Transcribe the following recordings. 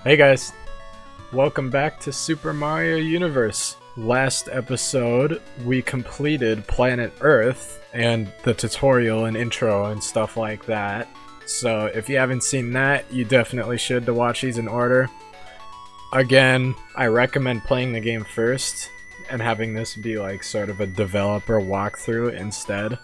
Hey guys, welcome back to Super Mario Universe. Last episode, we completed Planet Earth and the tutorial and intro and stuff like that. So if you haven't seen that, you definitely should to watch these in order. Again, I recommend playing the game first and having this be like sort of a developer walkthrough instead,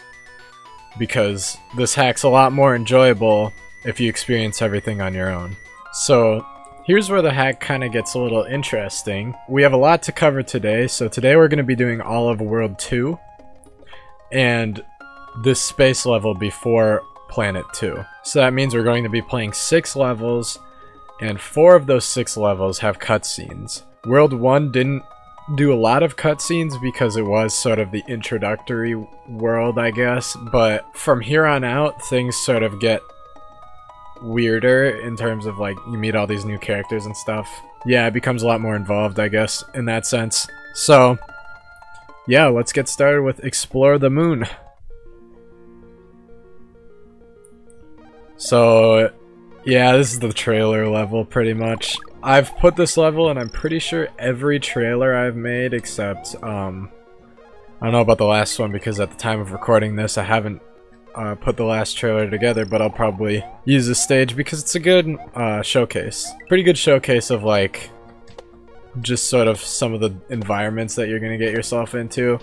because this hack's a lot more enjoyable if you experience everything on your own. So here's where the hack kind of gets a little interesting. We have a lot to cover today, so today we're going to be doing all of World 2 and this space level before Planet 2. So that means we're going to be playing 6 levels, and 4 of those 6 levels have cutscenes. World 1 didn't do a lot of cutscenes because it was sort of the introductory world, I guess, but from here on out, things sort of get weirder in terms of like you meet all these new characters and stuff. Yeah, it becomes a lot more involved, I guess, in that sense. So yeah, let's get started with Explore the Moon. So yeah, this is the trailer level pretty much. I've put this level and I'm pretty sure every trailer I've made except I don't know about the last one because at the time of recording this I haven't put the last trailer together, but I'll probably use this stage because it's a good showcase. Pretty good showcase of like just sort of some of the environments that you're gonna get yourself into.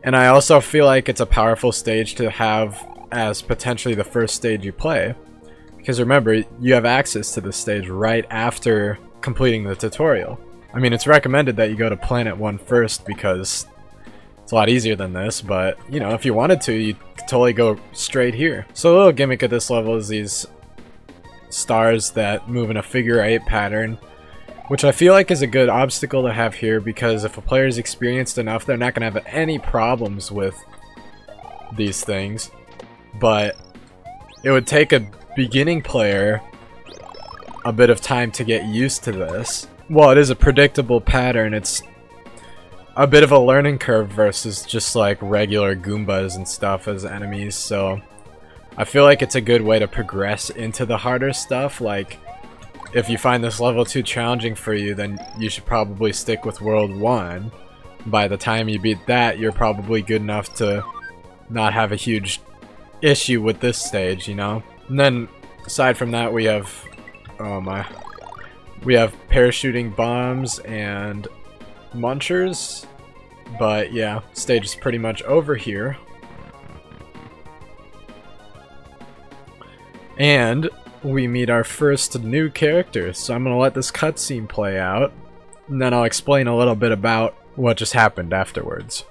And I also feel like it's a powerful stage to have as potentially the first stage you play, because remember, you have access to this stage right after completing the tutorial. I mean, it's recommended that you go to Planet 1 first because it's a lot easier than this, but, you know, if you wanted to, you could totally go straight here. So the little gimmick of this level is these stars that move in a figure 8 pattern, which I feel like is a good obstacle to have here, because if a player is experienced enough, they're not going to have any problems with these things. But it would take a beginning player a bit of time to get used to this. Well, it is a predictable pattern, it's a bit of a learning curve versus just like regular Goombas and stuff as enemies, so I feel like it's a good way to progress into the harder stuff. Like, if you find this level too challenging for you, then you should probably stick with World 1. By the time you beat that, you're probably good enough to not have a huge issue with this stage, you know? And then, aside from that, we have, we have parachuting bombs and munchers, but yeah, stage is pretty much over here. And we meet our first new character, so I'm gonna let this cutscene play out, and then I'll explain a little bit about what just happened afterwards.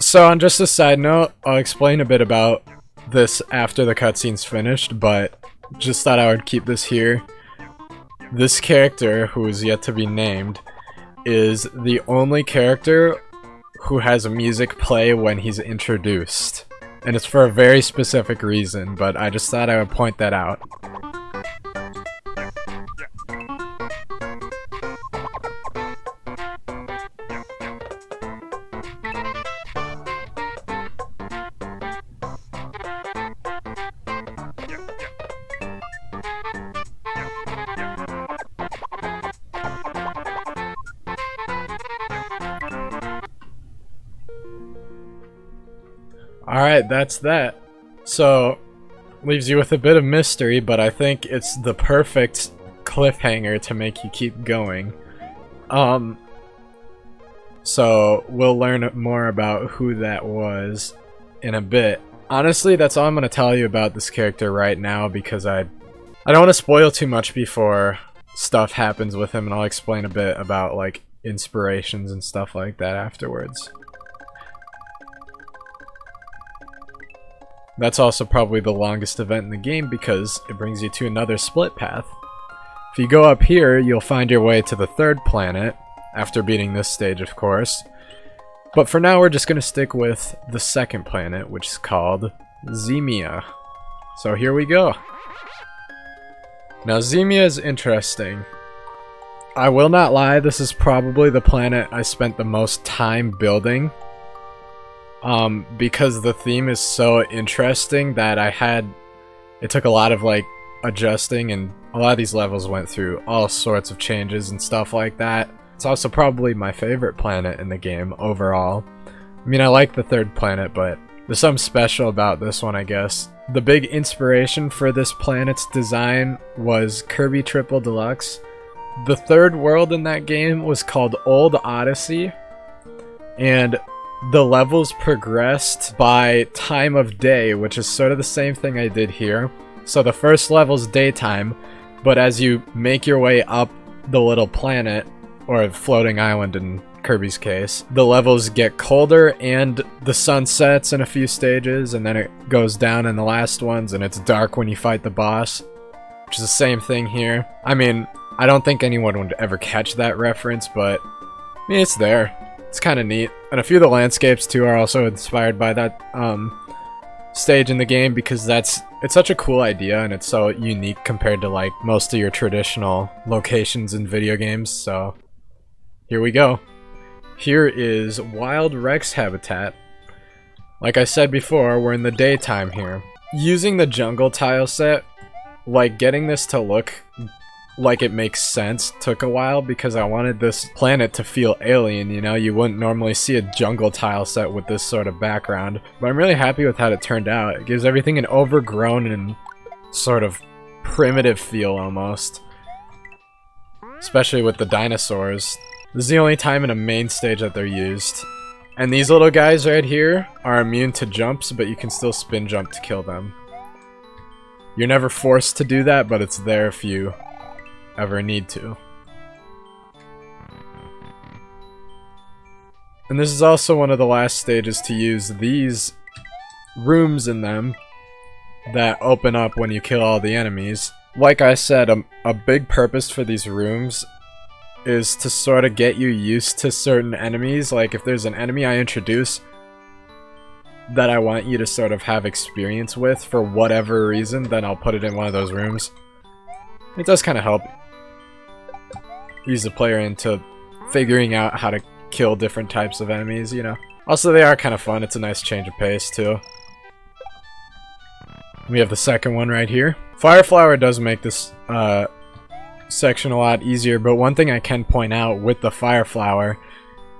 So on just a side note, I'll explain a bit about this after the cutscene's finished, but just thought I would keep this here. This character, who is yet to be named, is the only character who has music play when he's introduced. And it's for a very specific reason, but I just thought I would point that out. Alright, that's that. So, leaves you with a bit of mystery, but I think it's the perfect cliffhanger to make you keep going. So we'll learn more about who that was in a bit. Honestly, that's all I'm going to tell you about this character right now, because I don't want to spoil too much before stuff happens with him, and I'll explain a bit about like inspirations and stuff like that afterwards. That's also probably the longest event in the game because it brings you to another split path. If you go up here, you'll find your way to the 3rd planet, after beating this stage, of course. But for now, we're just going to stick with the 2nd planet, which is called Xemia. So here we go. Now, Xemia is interesting. I will not lie, this is probably the planet I spent the most time building. Because the theme is so interesting that it took a lot of, like, adjusting, and a lot of these levels went through all sorts of changes and stuff like that. It's also probably my favorite planet in the game overall. I mean, I like the third planet, but there's something special about this one, I guess. The big inspiration for this planet's design was Kirby Triple Deluxe. The third world in that game was called Old Odyssey, and the levels progressed by time of day, which is sort of the same thing I did here. So the first level's daytime, but as you make your way up the little planet, or floating island in Kirby's case, the levels get colder and the sun sets in a few stages, and then it goes down in the last ones, and it's dark when you fight the boss, which is the same thing here. I mean, I don't think anyone would ever catch that reference, but I mean, it's there. It's kind of neat. And a few of the landscapes too are also inspired by that stage in the game, because it's such a cool idea and it's so unique compared to like most of your traditional locations in video games. So here we go. Here is Wild Rex habitat. Like I said before, we're in the daytime here. Using the jungle tile set, like getting this to look like it makes sense took a while, because I wanted this planet to feel alien, you know? You wouldn't normally see a jungle tile set with this sort of background. But I'm really happy with how it turned out. It gives everything an overgrown and sort of primitive feel almost. Especially with the dinosaurs. This is the only time in a main stage that they're used. And these little guys right here are immune to jumps, but you can still spin jump to kill them. You're never forced to do that, but it's there if you ever need to. And this is also one of the last stages to use these rooms in them that open up when you kill all the enemies. Like I said, a big purpose for these rooms is to sort of get you used to certain enemies. Like if there's an enemy I introduce that I want you to sort of have experience with for whatever reason, then I'll put it in one of those rooms. It does kind of help ease the player into figuring out how to kill different types of enemies, you know. Also, they are kind of fun. It's a nice change of pace, too. We have the second one right here. Fire Flower does make this section a lot easier, but one thing I can point out with the Fire Flower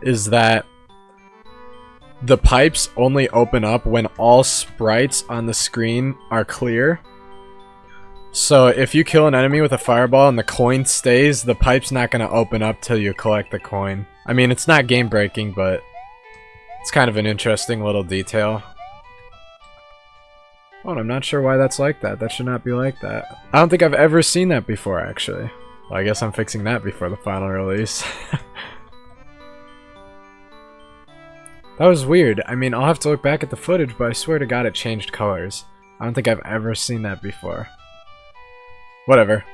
is that the pipes only open up when all sprites on the screen are clear. So if you kill an enemy with a fireball and the coin stays, the pipe's not going to open up till you collect the coin. I mean, it's not game breaking, but it's kind of an interesting little detail. Oh, and I'm not sure why that's like that. That should not be like that. I don't think I've ever seen that before, actually. Well, I guess I'm fixing that before the final release. That was weird. I mean, I'll have to look back at the footage, but I swear to God it changed colors. I don't think I've ever seen that before. Whatever.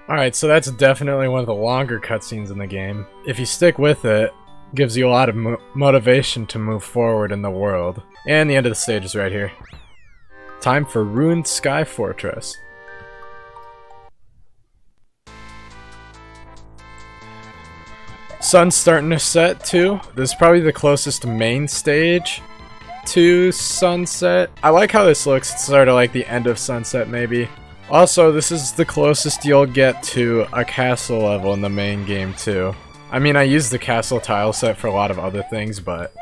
Alright, so that's definitely one of the longer cutscenes in the game. If you stick with it, Gives you a lot of motivation to move forward in the world. And the end of the stage is right here. Time for Ruined Sky Fortress. Sun's starting to set too. This is probably the closest main stage to sunset. I like how this looks. It's sort of like the end of sunset maybe. Also, this is the closest you'll get to a castle level in the main game too. I mean, I use the castle tile set for a lot of other things, but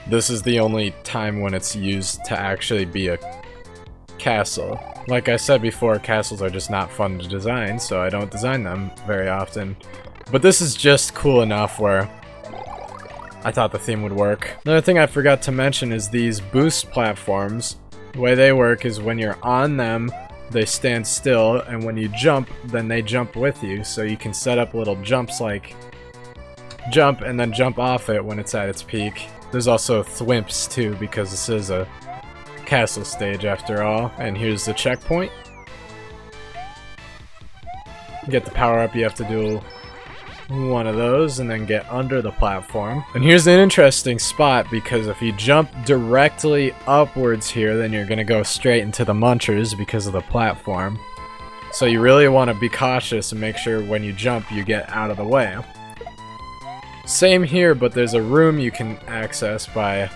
this is the only time when it's used to actually be a castle. Like I said before, castles are just not fun to design, so I don't design them very often. But this is just cool enough where I thought the theme would work. Another thing I forgot to mention is these boost platforms. The way they work is when you're on them, they stand still, and when you jump, then they jump with you. So you can set up little jumps like jump and then jump off it when it's at its peak. There's also thwimps too, because this is a castle stage after all. And here's the checkpoint. To get the power up, you have to do one of those and then get under the platform. And here's an interesting spot, because if you jump directly upwards here, then you're gonna go straight into the munchers because of the platform. So you really want to be cautious and make sure when you jump you get out of the way. Same here, but there's a room you can access by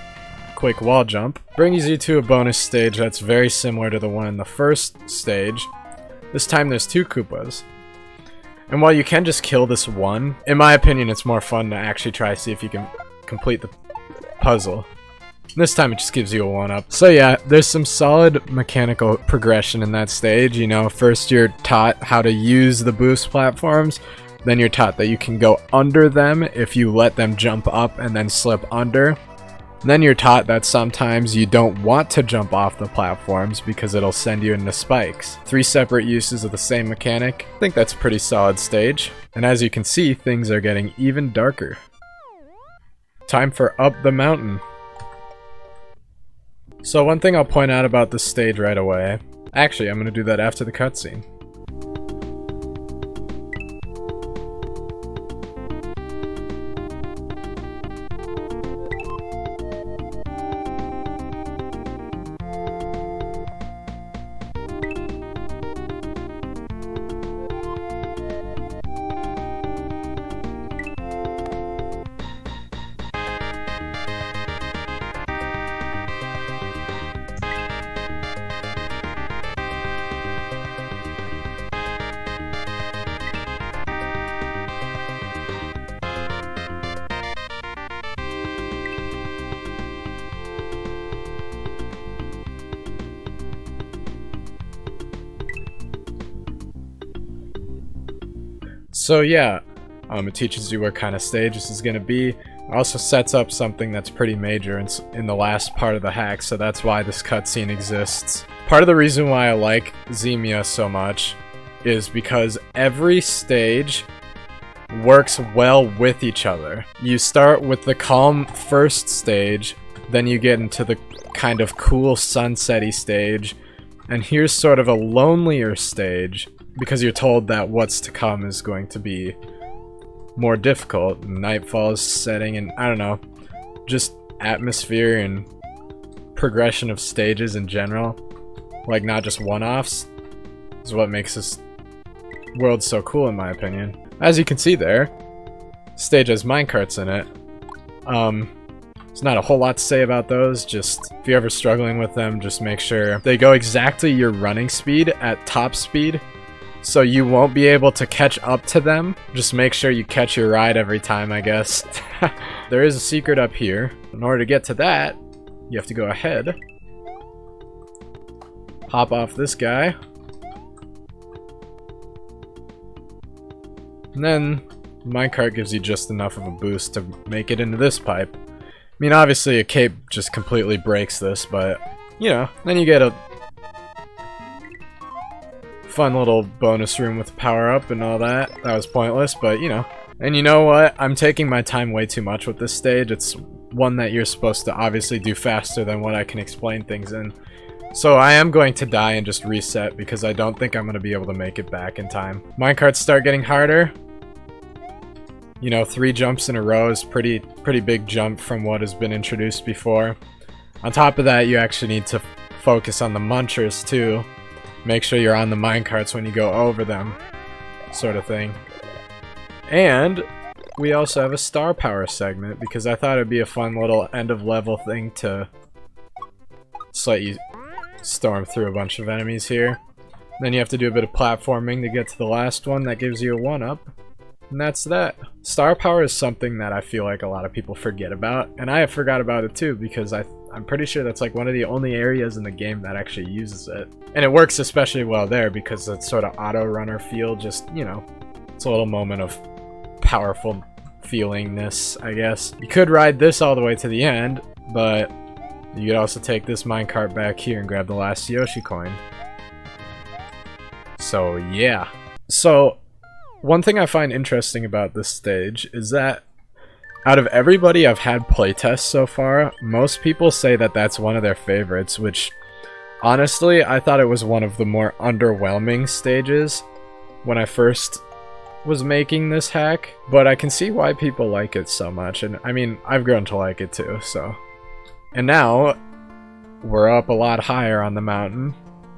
quick wall jump. Brings you to a bonus stage that's very similar to the one in the first stage. This time there's 2 Koopas. And while you can just kill this one, in my opinion it's more fun to actually try to see if you can complete the puzzle. This time it just gives you a 1-up. So yeah, there's some solid mechanical progression in that stage. You know, first you're taught how to use the boost platforms, then you're taught that you can go under them if you let them jump up and then slip under. Then you're taught that sometimes you don't want to jump off the platforms because it'll send you into spikes. 3 separate uses of the same mechanic. I think that's a pretty solid stage. And as you can see, things are getting even darker. Time for Up the Mountain. So one thing I'll point out about this stage right away. Actually, I'm going to do that after the cutscene. So yeah, it teaches you what kind of stage this is going to be. It also sets up something that's pretty major in the last part of the hack, so that's why this cutscene exists. Part of the reason why I like Xemia so much is because every stage works well with each other. You start with the calm first stage, then you get into the kind of cool sunsetty stage, and here's sort of a lonelier stage, because you're told that what's to come is going to be more difficult. Nightfall is setting, and I don't know, just atmosphere and progression of stages in general, like not just one-offs, is what makes this world so cool in my opinion. As you can see there, stage has minecarts in it. There's not a whole lot to say about those, just if you're ever struggling with them, just make sure they go exactly your running speed at top speed. So you won't be able to catch up to them. Just make sure you catch your ride every time, I guess. There is a secret up here. In order to get to that, you have to go ahead. Hop off this guy. And then, minecart gives you just enough of a boost to make it into this pipe. I mean, obviously a cape just completely breaks this, but, you know, then you get a fun little bonus room with power up and all that. That was pointless, but you know. And you know what? I'm taking my time way too much with this stage. It's one that you're supposed to obviously do faster than what I can explain things in. So I am going to die and just reset because I don't think I'm going to be able to make it back in time. Minecarts start getting harder. You know, 3 jumps in a row is pretty big jump from what has been introduced before. On top of that, you actually need to focus on the munchers too. Make sure you're on the minecarts when you go over them, sort of thing. And we also have a star power segment because I thought it'd be a fun little end of level thing to just let you storm through a bunch of enemies here. Then you have to do a bit of platforming to get to the last one that gives you a 1-up. And that's that. Star power is something that I feel like a lot of people forget about, and I forgot about it too because I'm pretty sure that's like one of the only areas in the game that actually uses it. And it works especially well there because it's sort of auto runner feel, just, you know, it's a little moment of powerful feelingness, I guess. You could ride this all the way to the end, but you could also take this minecart back here and grab the last Yoshi coin. So yeah. So one thing I find interesting about this stage is that out of everybody I've had playtests so far, most people say that that's one of their favorites, which honestly I thought it was one of the more underwhelming stages when I first was making this hack, but I can see why people like it so much, and I mean, I've grown to like it too, so. And now, we're up a lot higher on the mountain.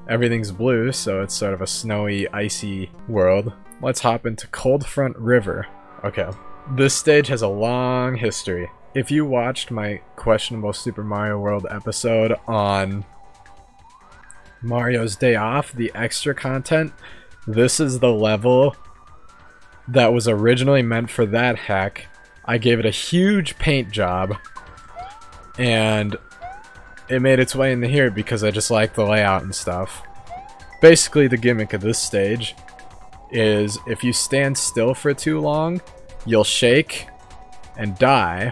Everything's blue, so it's sort of a snowy, icy world. Let's hop into Cold Front River. Okay, this stage has a long history. If you watched my questionable Super Mario World episode on Mario's Day Off, the extra content, this is the level that was originally meant for that hack. I gave it a huge paint job, and it made its way into here because I just like the layout and stuff. Basically, the gimmick of this stage is if you stand still for too long, you'll shake and die,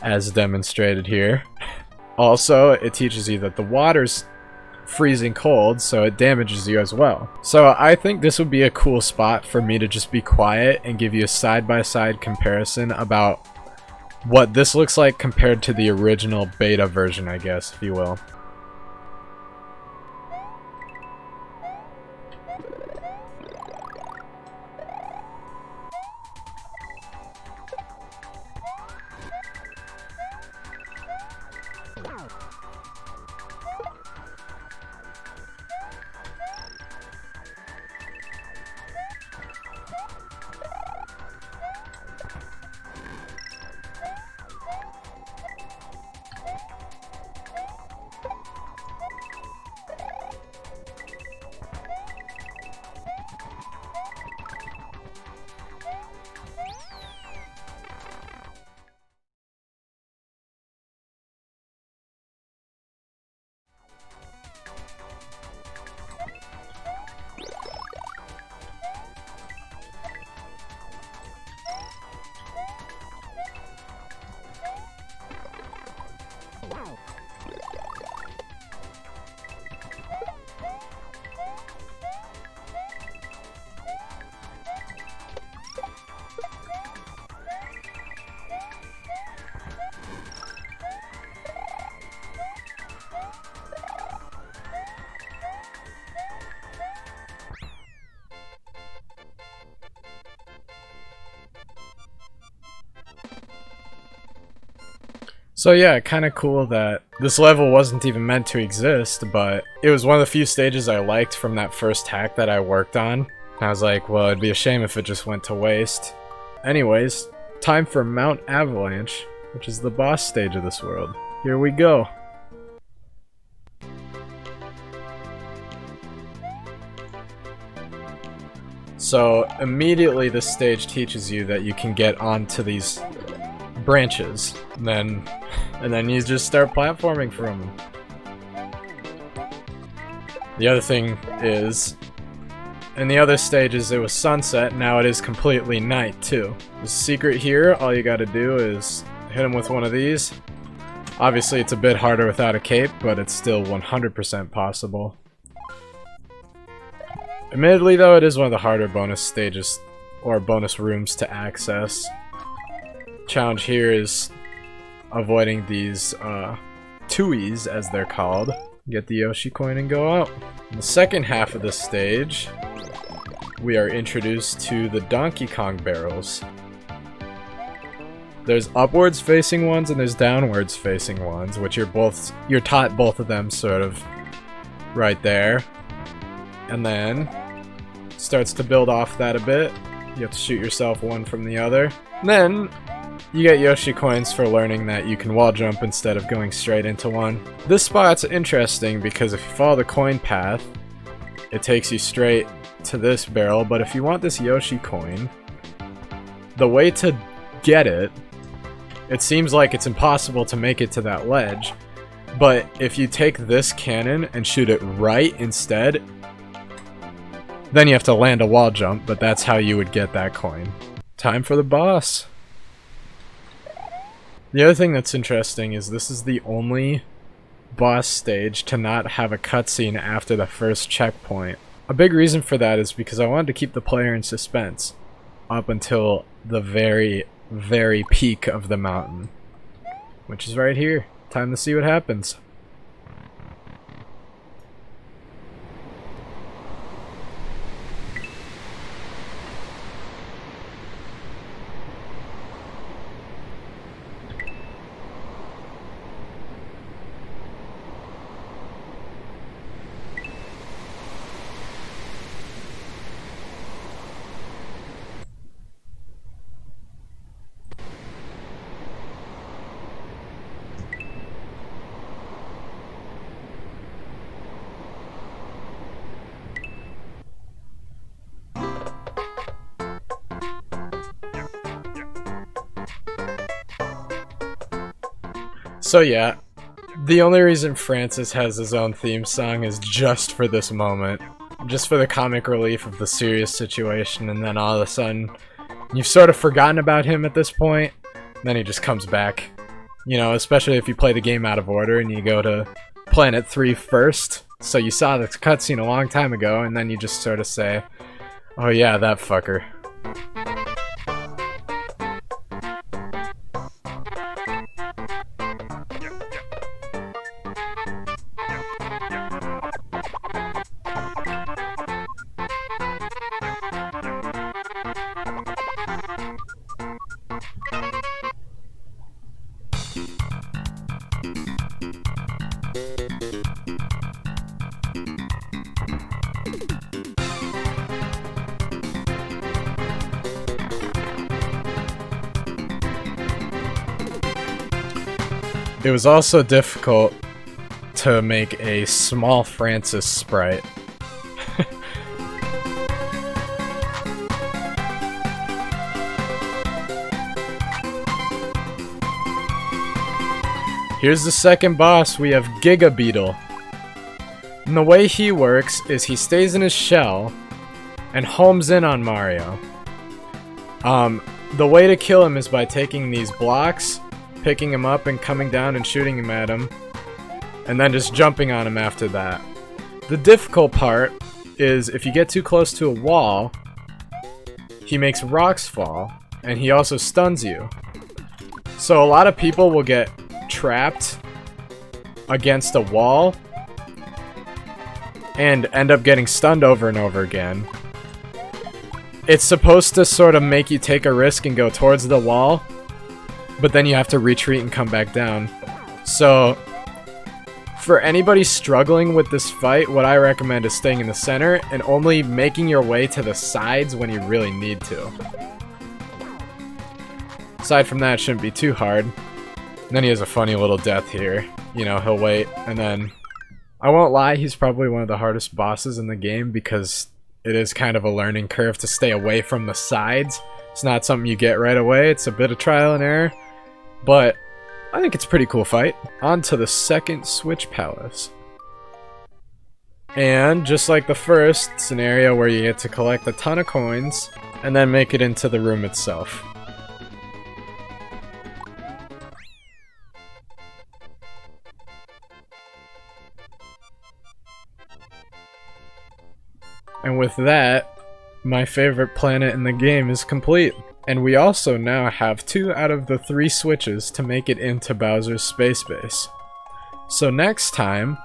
as demonstrated here. Also, it teaches you that the water's freezing cold, so it damages you as well. So I think this would be a cool spot for me to just be quiet and give you a side-by-side comparison about what this looks like compared to the original beta version, I guess, if you will. So yeah, kind of cool that this level wasn't even meant to exist, but it was one of the few stages I liked from that first hack that I worked on. I was like, well, it'd be a shame if it just went to waste. Anyways, time for Mount Avalanche, which is the boss stage of this world. Here we go. So immediately this stage teaches you that you can get onto these branches, and then you just start platforming from them. The other thing is, in the other stages it was sunset, now it is completely night too. The secret here, all you gotta do is hit him with one of these. Obviously it's a bit harder without a cape, but it's still 100% possible. Admittedly though, it is one of the harder bonus stages, or bonus rooms to access. Challenge here is avoiding these tuies, as they're called. Get the Yoshi coin and go out. In the second half of this stage, we are introduced to the Donkey Kong barrels. There's upwards facing ones and there's downwards facing ones, which you're taught both of them sort of right there. And then starts to build off that a bit. You have to shoot yourself one from the other. And then you get Yoshi Coins for learning that you can wall jump instead of going straight into one. This spot's interesting because if you follow the coin path, it takes you straight to this barrel, but if you want this Yoshi coin, the way to get it, it seems like it's impossible to make it to that ledge, but if you take this cannon and shoot it right instead, then you have to land a wall jump, but that's how you would get that coin. Time for the boss. The other thing that's interesting is this is the only boss stage to not have a cutscene after the first checkpoint. A big reason for that is because I wanted to keep the player in suspense up until the very, very peak of the mountain, which is right here. Time to see what happens. So yeah, the only reason Francis has his own theme song is just for this moment. Just for the comic relief of the serious situation, and then all of a sudden, you've sort of forgotten about him at this point, and then he just comes back. You know, especially if you play the game out of order and you go to Planet 3 first. So you saw the cutscene a long time ago, and then you just sort of say, oh yeah, that fucker. It was also difficult to make a small Francis sprite. Here's the second boss, we have Giga Beetle. And the way he works is he stays in his shell and homes in on Mario. The way to kill him is by taking these blocks, picking him up and coming down and shooting him at him, and then just jumping on him after that. The difficult part is if you get too close to a wall, he makes rocks fall, and he also stuns you. So a lot of people will get trapped against a wall and end up getting stunned over and over again. It's supposed to sort of make you take a risk and go towards the wall, but then you have to retreat and come back down. So, for anybody struggling with this fight, what I recommend is staying in the center and only making your way to the sides when you really need to. Aside from that, it shouldn't be too hard. And then he has a funny little death here. You know, he'll wait, and then... I won't lie, he's probably one of the hardest bosses in the game because it is kind of a learning curve to stay away from the sides. It's not something you get right away, it's a bit of trial and error. But I think it's a pretty cool fight. On to the second Switch Palace. And just like the first, it's an area where you get to collect a ton of coins and then make it into the room itself. And with that, my favorite planet in the game is complete. And we also now have 2 out of the 3 switches to make it into Bowser's Space Base. So next time,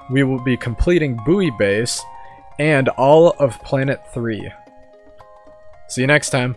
we will be completing Bowie Base and all of Planet 3. See you next time.